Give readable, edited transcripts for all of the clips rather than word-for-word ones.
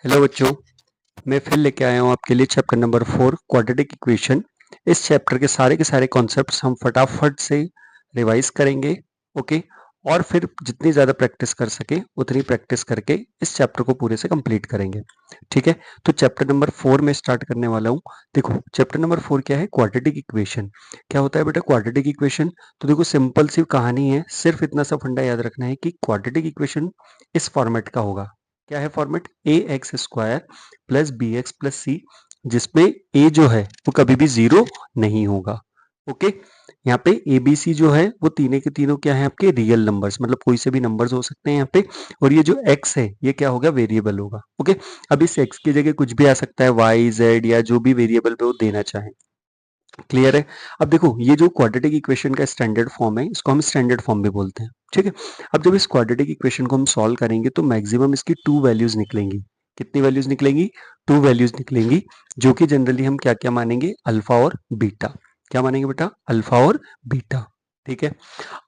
Hello बच्चों, मैं फिर लेके आया हूँ आपके लिए चैप्टर नंबर 4 क्वाड्रेटिक इक्वेशन। इस चैप्टर के सारे कॉन्सेप्ट्स हम फटाफट से रिवाइज करेंगे। ओके। और फिर जितनी ज़्यादा प्रैक्टिस कर सके उतनी प्रैक्टिस करके इस चैप्टर को पूरे से कंप्लीट करेंगे। ठीक है, तो चैप्टर नंबर 4 में स्टार्ट करने वाला हूँ। देखो चैप्टर नंबर 4 क्या है, क्वाड्रेटिक इक्वेशन। क्या होता है बेटा क्वाड्रेटिक इक्वेशन? तो देखो सिंपल सी कहानी है, सिर्फ इतना सा फंडा याद रखना है कि क्वाड्रेटिक इक्वेशन इस फॉर्मेट का होगा। क्या है format? A X square plus B X plus C, जिसमें ए जो है वो कभी भी जीरो नहीं होगा। ओके। यहाँ पे ए बी सी जो है वो तीनों के तीनों क्या है, आपके रियल नंबर्स, मतलब कोई से भी नंबर्स हो सकते हैं यहाँ पे। और ये जो एक्स है ये क्या होगा, वेरिएबल होगा। ओके। अब इस एक्स की जगह कुछ भी आ सकता है, वाई जेड या जो भी वेरिएबल पे वो देना चाहे। क्लियर है? अब देखो ये जो क्वाड्रेटिक इक्वेशन का स्टैंडर्ड फॉर्म है इसको हम स्टैंडर्ड फॉर्म भी बोलते हैं। ठीक है। अब जब इस क्वाड्रेटिक इक्वेशन को हम सॉल्व करेंगे तो मैक्सिमम इसकी 2 वैल्यूज निकलेंगी। कितनी वैल्यूज निकलेंगी? 2 वैल्यूज निकलेंगी, जो कि जनरली हम क्या क्या मानेंगे, अल्फा और बीटा। क्या मानेंगे बेटा? अल्फा और बीटा। ठीक है।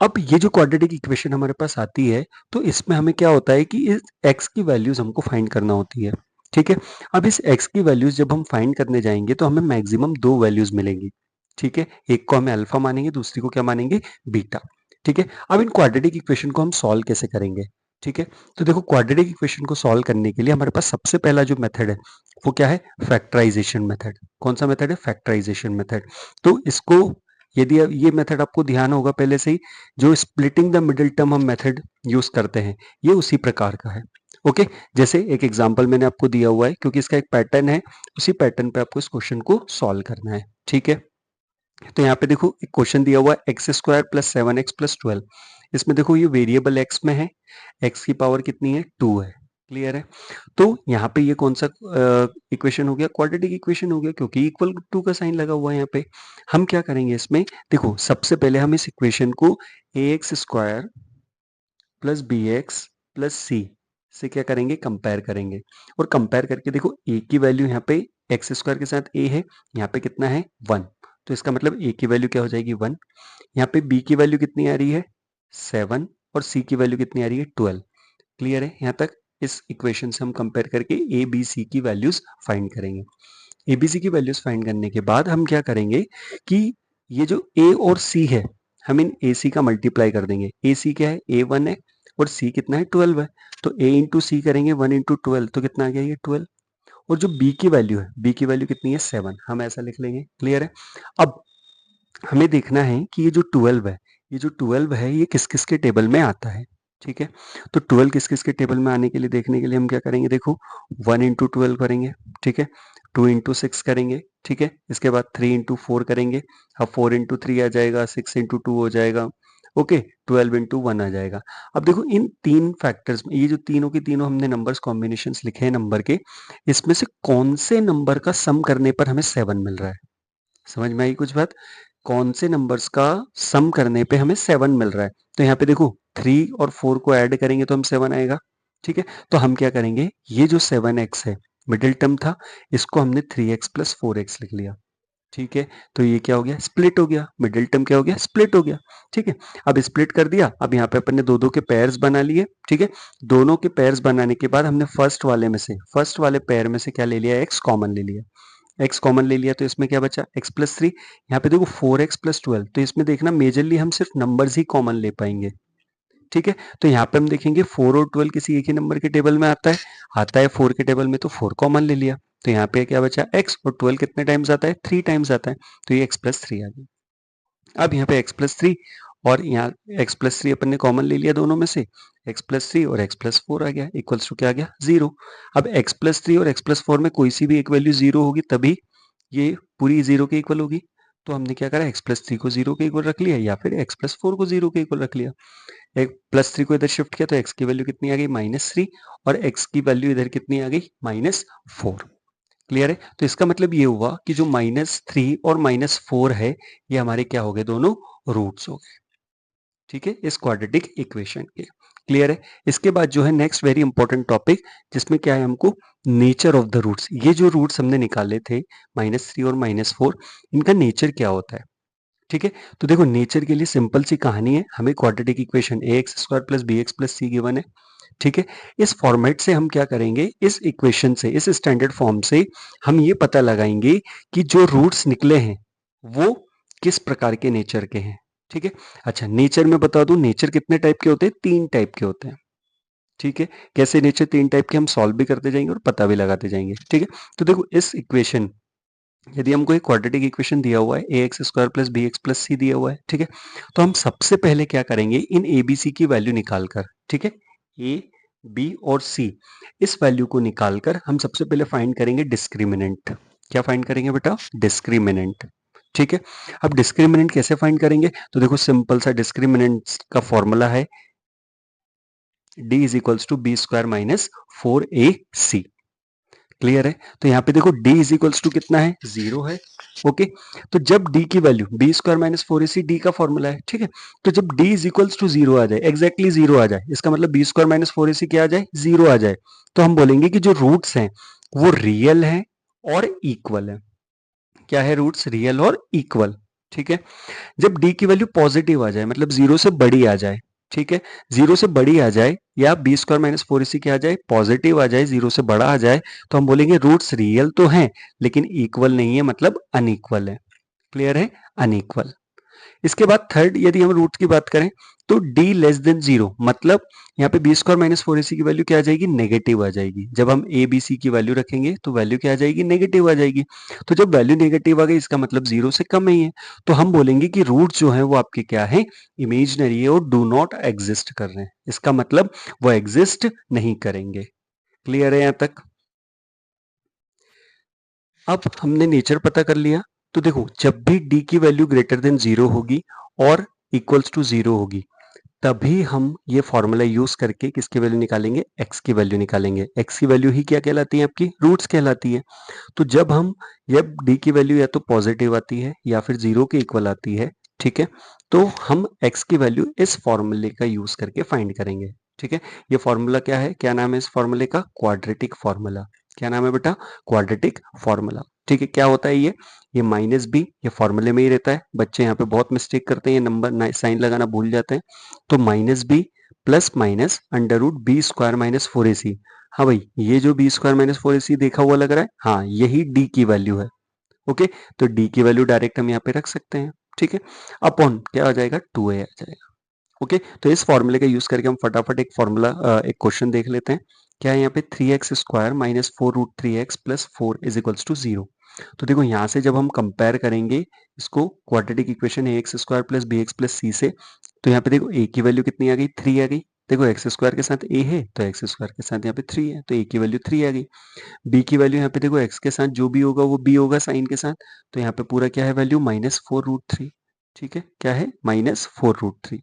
अब ये जो क्वाड्रेटिक इक्वेशन हमारे पास आती है तो इसमें हमें क्या होता है कि इस एक्स की वैल्यूज हमको फाइंड करना होती है। ठीक है। अब इस एक्स की वैल्यूज जब हम फाइंड करने जाएंगे तो हमें मैक्सिमम 2 वैल्यूज मिलेंगी। ठीक है। एक को हमें अल्फा मानेंगे, दूसरी को क्या मानेंगे, बीटा। ठीक है। अब इन क्वाड्रेटिक इक्वेशन को हम सॉल्व कैसे करेंगे? ठीक है। तो देखो क्वाड्रेटिक इक्वेशन को सॉल्व करने के लिए हमारे पास सबसे पहला जो मेथड है वो क्या है, फैक्टराइजेशन मेथड। कौन सा मेथड है? Factorisation method. तो इसको यदि ये मेथड आपको ध्यान होगा पहले से ही, जो स्प्लिटिंग द मिडिल टर्म हम मेथड यूज करते हैं ये उसी प्रकार का है। ओके। जैसे एक एग्जांपल मैंने आपको दिया हुआ है, क्योंकि इसका एक पैटर्न है, उसी पैटर्न पे आपको इस क्वेश्चन को सॉल्व करना है। ठीक है। तो यहाँ पे देखो एक क्वेश्चन दिया हुआ है, एक्स स्क्वायर प्लस 7x+12। इसमें देखो ये वेरिएबल एक्स में है, एक्स की पावर कितनी है, 2 है। क्लियर है? तो यहाँ पे ये कौन सा इक्वेशन हो गया, क्वाड्रेटिक इक्वेशन हो गया, क्योंकि इक्वल टू का साइन लगा हुआ है यहाँ पे। हम क्या करेंगे इसमें, देखो सबसे पहले हम इस इक्वेशन को A X square plus B X plus C से क्या करेंगे, कंपेयर करेंगे। और कंपेयर करके देखो ए की वैल्यू यहाँ पे एक्स स्क्वायर के साथ ए है, यहाँ पे कितना है, 1। तो इसका मतलब ए की वैल्यू क्या हो जाएगी, 1। यहाँ पे बी की वैल्यू कितनी आ रही है, 7। और सी की वैल्यू कितनी आ रही है, 12। क्लियर है? यहाँ तक इस इक्वेशन से हम कंपेयर करके ए बी सी की वैल्यूज फाइंड करेंगे। ए बी सी की वैल्यूज फाइंड करने के बाद हम क्या करेंगे कि ये जो ए और सी है हम इन ए सी का मल्टीप्लाई कर देंगे। ए सी क्या है, ए 1 है और सी कितना है, 12 है। तो ए इंटू सी करेंगे, 1 इंटू 12, तो कितना आ गया, ये 12। और जो बी की वैल्यू है, बी की वैल्यू कितनी है, 7, हम ऐसा लिख लेंगे। क्लियर है? अब हमें देखना है कि ये जो 12 है, ये जो 12 है ये किस किस के टेबल में आता है। ठीक है। तो 12 किस किस के टेबल में आने के लिए देखने के लिए हम क्या करेंगे, देखो 1 इंटू 12 करेंगे। ठीक है। 2 इंटू 6 करेंगे। ठीक है। इसके बाद 3 इंटू 4 करेंगे। अब 4 इंटू 3 आ जाएगा, 6 इंटू 2 हो जाएगा। ओके। 12 इंटू 1 आ जाएगा। अब देखो इन तीन फैक्टर्स में, ये जो तीनों के तीनों हमने नंबर्स कॉम्बिनेशंस लिखे हैं नंबर के, इसमें से कौन से नंबर का सम करने पर हमें 7 मिल रहा है? समझ में आई कुछ बात? कौन से नंबर्स का सम करने पे हमें 7 मिल रहा है? तो यहाँ पे देखो 3 और 4 को ऐड करेंगे तो हम 7 आएगा। ठीक है। तो हम क्या करेंगे, ये जो 7x है मिडिल टर्म था, इसको हमने 3x प्लस 4x लिख लिया। ठीक है। तो ये क्या हो गया, स्प्लिट हो गया। मिडिल टर्म क्या हो गया, स्प्लिट हो गया। ठीक है। अब स्प्लिट कर दिया। अब यहाँ पे अपन ने दो दो के पेयर्स बना लिए। ठीक है। दोनों के पेयर्स बनाने के बाद हमने फर्स्ट वाले पेयर में से क्या ले लिया, एक्स कॉमन ले लिया। एक्स कॉमन ले लिया तो इसमें क्या बचा, एक्स प्लस 3। यहाँ पे देखो 4x+12, तो इसमें देखना मेजरली हम सिर्फ नंबर्स ही कॉमन ले पाएंगे। ठीक है। तो यहाँ पे हम देखेंगे 4 और 12 किसी एक ही नंबर के टेबल में आता है 4 के टेबल में, तो 4 कॉमन ले लिया। तो यहाँ पे क्या बचा, x, और 12 कितने टाइम्स आता है, 3 टाइम्स आता है। तो ये x+3 आ गया। अब यहाँ पे x+3 और यहाँ x+3 अपन ने कॉमन ले लिया दोनों में से, x+3 और x+4 आ गया, इक्वल्स टू क्या आ गया, 0। अब x+3 और x+4 में कोई सी भी एक वैल्यू 0 होगी तभी ये पूरी 0 के इक्वल होगी। तो हमने क्या करा, x+3 को 0 के इक्वल रख लिया, या फिर x+4 को 0 के इक्वल रख लिया। एक +3 को इधर शिफ्ट किया तो x की वैल्यू कितनी आ गई, -3, और x की वैल्यू इधर कितनी आ गई, -4। क्लियर है? तो इसका मतलब ये हुआ कि जो -3 और -4 है ये हमारे क्या हो गए, दोनों रूट्स हो गए। ठीक है, इस क्वाड्रेटिक इक्वेशन के। क्लियर है? इसके बाद जो है नेक्स्ट वेरी इंपॉर्टेंट टॉपिक, जिसमें क्या है, हमको नेचर ऑफ द रूट्स, ये जो रूट्स हमने निकाले थे -3 और -4, इनका नेचर क्या होता है। ठीक है। तो देखो नेचर के लिए सिंपल सी कहानी है, हमें quadratic equation A X square plus B X plus C given है। ठीक है। इस फॉर्मेट से हम क्या करेंगे, इस इक्वेशन से, इस स्टैंडर्ड फॉर्म से हम ये पता लगाएंगे कि जो रूट्स निकले हैं वो किस प्रकार के नेचर के हैं। ठीक है। अच्छा, नेचर में बता दूं, नेचर कितने टाइप के होते हैं? 3 टाइप के होते हैं। ठीक है। कैसे नेचर 3 टाइप के, हम सॉल्व भी करते जाएंगे और पता भी लगाते जाएंगे। ठीक है। तो देखो, इस इक्वेशन, यदि हमको एक क्वाड्रेटिक इक्वेशन दिया हुआ है A X square plus B X plus C दिया हुआ है, ठीक है, तो हम सबसे पहले क्या करेंगे, इन ए बी सी की वैल्यू निकालकर, ठीक है, ए बी और सी, इस वैल्यू को निकालकर हम सबसे पहले फाइंड करेंगे डिस्क्रिमिनेंट। क्या फाइंड करेंगे बेटा? डिस्क्रिमिनेंट। ठीक है। अब डिस्क्रिमिनेंट कैसे फाइंड करेंगे? तो देखो, सिंपल सा डिस्क्रिमिनेंट का फॉर्मूला है D is equals to B square minus 4ac। Clear है? तो यहाँ पे देखो d इज इक्वल्स टू कितना है? 0 है। ओके। तो जब d की value B square minus 4ac d का फॉर्मूला है, ठीक है, तो जब d इज इक्वल्स टू 0 आ जाए, एग्जैक्टली 0 आ जाए, इसका मतलब बी स्क्वायर माइनस 4ac क्या आ जाए? 0 आ जाए, तो हम बोलेंगे कि जो रूट्स हैं वो रियल है और इक्वल है। क्या है? रूट्स रियल और इक्वल। ठीक है। जब d की वैल्यू पॉजिटिव आ जाए, मतलब 0 से बड़ी आ जाए, ठीक है, 0 से बड़ी आ जाए या बी स्क्वायर माइनस 4ac क्या आ जाए? पॉजिटिव आ जाए, 0 से बड़ा आ जाए, तो हम बोलेंगे रूट्स रियल तो हैं लेकिन इक्वल नहीं है, मतलब अनइक्वल है। क्लियर है? अनइक्वल। इसके बाद थर्ड, यदि हम रूट की बात करें तो d लेस देन 0, मतलब यहाँ पे बी स्क्वायर माइनस 4ac की वैल्यू क्या आ जाएगी? नेगेटिव आ जाएगी। जब हम ए बी सी की वैल्यू रखेंगे तो वैल्यू क्या आ जाएगी? नेगेटिव आ जाएगी। तो जब वैल्यू नेगेटिव आ गई, इसका मतलब 0 से कम ही है, तो हम बोलेंगे कि रूट जो है वो आपके क्या है? इमेजिनरी है और डू नॉट एग्जिस्ट कर रहे हैं। इसका मतलब वो एग्जिस्ट नहीं करेंगे। क्लियर है यहाँ तक? अब हमने नेचर पता कर लिया, तो देखो, जब भी d की वैल्यू ग्रेटर देन 0 होगी और इक्वल्स टू 0 होगी, तभी हम ये फॉर्मूला यूज करके किसकी वैल्यू निकालेंगे? x की वैल्यू निकालेंगे। x की वैल्यू ही क्या कहलाती है? आपकी रूट्स कहलाती है। तो जब हम, जब d की वैल्यू या तो पॉजिटिव आती है या फिर 0 के इक्वल आती है, ठीक है, तो हम x की वैल्यू इस फॉर्मूले का यूज करके फाइंड करेंगे। ठीक है। ये फॉर्मूला क्या है? क्या नाम है इस फॉर्मूले का? Quadratic formula. क्या नाम है बेटा? Quadratic formula. ठीक है। क्या होता है ये माइनस बी, ये फॉर्मूले में ही रहता है। बच्चे यहाँ पे बहुत मिस्टेक करते हैं, ये नंबर साइन लगाना भूल जाते हैं। तो minus B plus minus under root B square minus 4ac। हाँ भाई, ये जो बी स्क्वायर माइनस 4ac देखा हुआ लग रहा है, हाँ यही डी की वैल्यू है। ओके। तो डी की वैल्यू डायरेक्ट हम यहाँ पे रख सकते हैं। ठीक है। अपॉन क्या आ जाएगा? 2a आ जाएगा। ओके। तो इस फॉर्मूले का यूज करके हम फटाफट एक फॉर्मूला, एक क्वेश्चन देख लेते हैं। क्या है यहाँ पे? 3x square minus 4√3x plus 4 is equals to 0। तो देखो, यहाँ से जब हम कंपेयर करेंगे इसको quadratic equation A X square plus B X plus C से, तो यहाँ पे देखो a की वैल्यू कितनी आ गई? 3 आ गई। देखो, एक्स स्क्वायर के साथ a है तो एक्स स्क्वायर के साथ यहाँ पे 3 है, तो a की वैल्यू 3 आ गई। b की वैल्यू यहाँ पे देखो, x के साथ जो भी होगा वो b होगा साइन के साथ, तो यहाँ पे पूरा क्या है वैल्यू? -4√3। ठीक है। क्या है? -4√3।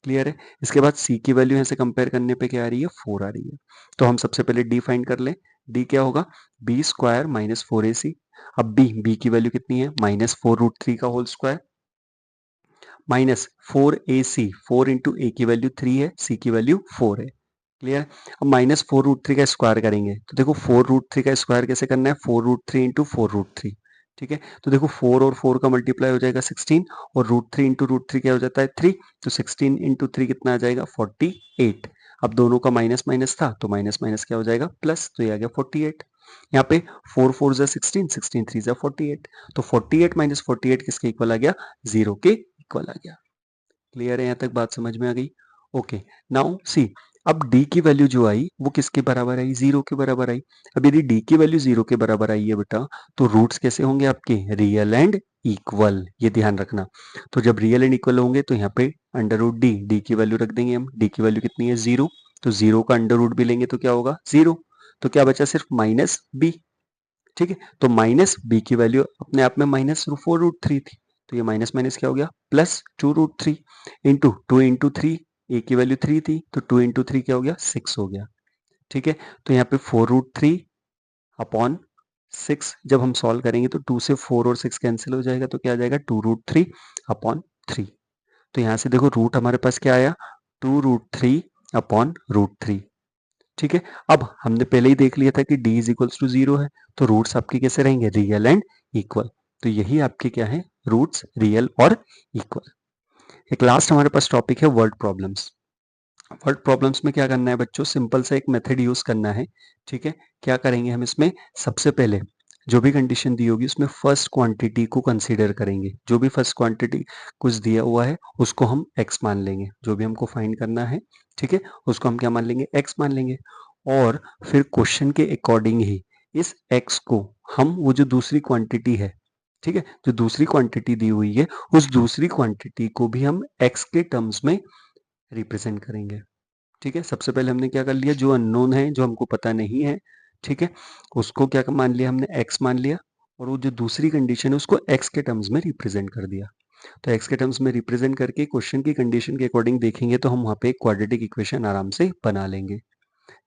क्लियर है? इसके बाद c की वैल्यू यहाँ से कंपेयर करने पे क्या आ रही है? 4 आ रही है। तो हम सबसे पहले d फाइंड कर लें। d क्या होगा? B square minus 4ac। अब b की वैल्यू कितनी है? -4√3 का whole square minus 4ac। 4 into a की वैल्यू 3 है, c की वैल्यू 4 है। क्लियर? अब -4√3 का स्क्वायर करेंगे, तो देखो 4√3 का स्क्वायर कैसे करना है? 4√3 इंटू 4√3। ठीक है। तो देखो, 4 और 4 का मल्टीप्लाई हो जाएगा 16, और √3 इंटू √3 क्या हो जाता है? 3। तो 16 इंटू 3 कितना आ जाएगा? 48। अब दोनों का माइनस माइनस था, तो माइनस माइनस क्या हो जाएगा? प्लस, तो ये आ गया 48। यहाँ पे 4 4 जा 16, 16 3 जा 48, तो 48 माइनस 48 किसके इक्वल आ गया? 0 के इक्वल आ गया। क्लियर है? यहाँ तक बात समझ में आ गई? ओके। नाउ सी, अब d की वैल्यू जो आई वो किसके बराबर आई? 0 के बराबर आई। अब यदि d की वैल्यू 0 के बराबर आई है बेटा, तो रूट्स कैसे होंगे आपके? Real and equal. ये ध्यान रखना। तो जब रियल एंड इक्वल होंगे तो यहाँ पे अंडर रूट डी की वैल्यू रख देंगे हम। d की वैल्यू कितनी है? 0। तो 0 का अंडर रूट भी लेंगे तो क्या होगा? 0। तो क्या बचा? सिर्फ माइनस b। ठीक है। तो माइनस बी की वैल्यू अपने आप में -4√3 थी, तो ये माइनस माइनस क्या हो गया? +2√3 इंटू 2 इंटू 3, ए की वैल्यू 3 थी, तो 2 इंटू 3 क्या हो गया? 6 हो गया। ठीक है। तो यहाँ पे 4√3 अपॉन 6 जब हम सॉल्व करेंगे तो 2 से 4 और 6 कैंसिल हो जाएगा, तो क्या आ जाएगा? 2√3 अपॉन 3। तो यहाँ से देखो, रूट हमारे पास क्या आया? 2√3 अपॉन √3। ठीक है। अब हमने पहले ही देख लिया था कि d इज इक्वल्स टू 0 है, तो रूट्स आपके कैसे रहेंगे? Real and equal. तो यही आपके क्या है? रूट्स रियल और इक्वल। एक लास्ट हमारे पास टॉपिक है वर्ड प्रॉब्लम्स। वर्ड प्रॉब्लम्स में क्या करना है बच्चों, सिंपल सा एक मेथड यूज करना है। ठीक है, क्या करेंगे हम इसमें, सबसे पहले जो भी कंडीशन दी होगी उसमें फर्स्ट क्वांटिटी को कंसीडर करेंगे। जो भी फर्स्ट क्वांटिटी कुछ दिया हुआ है उसको हम एक्स मान लेंगे, जो भी हमको फाइंड करना है। ठीक है, उसको हम क्या मान लेंगे, एक्स मान लेंगे। और फिर क्वेश्चन के अकॉर्डिंग ही इस एक्स को हम वो जो दूसरी क्वांटिटी है, ठीक है, जो दूसरी क्वांटिटी दी हुई है उस दूसरी क्वांटिटी को भी हम एक्स के टर्म्स में रिप्रेजेंट करेंगे। ठीक है, सबसे पहले हमने क्या कर लिया, जो अननोन है, जो हमको पता नहीं है, ठीक है, उसको क्या मान लिया हमने, एक्स मान लिया। और वो जो दूसरी कंडीशन है उसको एक्स के टर्म्स में रिप्रेजेंट कर दिया। तो एक्स के टर्म्स में रिप्रेजेंट करके क्वेश्चन की कंडीशन के अकॉर्डिंग देखेंगे तो हम वहाँ पे एक क्वाड्रेटिक इक्वेशन आराम से बना लेंगे।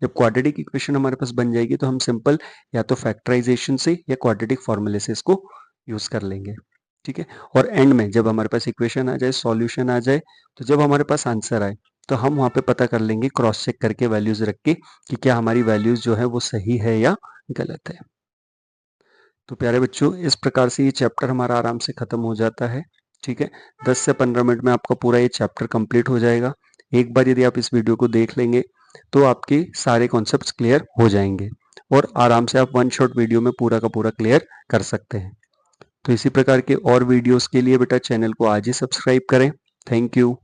जब क्वाड्रेटिक इक्वेशन हमारे पास बन जाएगी तो हम सिंपल या तो फैक्टराइजेशन से या क्वाड्रेटिक फॉर्मूले से इसको यूज कर लेंगे। ठीक है, और एंड में जब हमारे पास इक्वेशन आ जाए, सॉल्यूशन आ जाए, तो जब हमारे पास आंसर आए तो हम वहाँ पे पता कर लेंगे क्रॉस चेक करके वैल्यूज रख के कि क्या हमारी वैल्यूज जो है वो सही है या गलत है। तो प्यारे बच्चों, इस प्रकार से ये चैप्टर हमारा आराम से खत्म हो जाता है। ठीक है, 10 से 15 मिनट में आपका पूरा ये चैप्टर कंप्लीट हो जाएगा। एक बार यदि आप इस वीडियो को देख लेंगे तो आपके सारे कॉन्सेप्ट्स क्लियर हो जाएंगे और आराम से आप वन शॉट वीडियो में पूरा का पूरा क्लियर कर सकते हैं। तो इसी प्रकार के और वीडियोस के लिए बेटा चैनल को आज ही सब्सक्राइब करें। Thank you.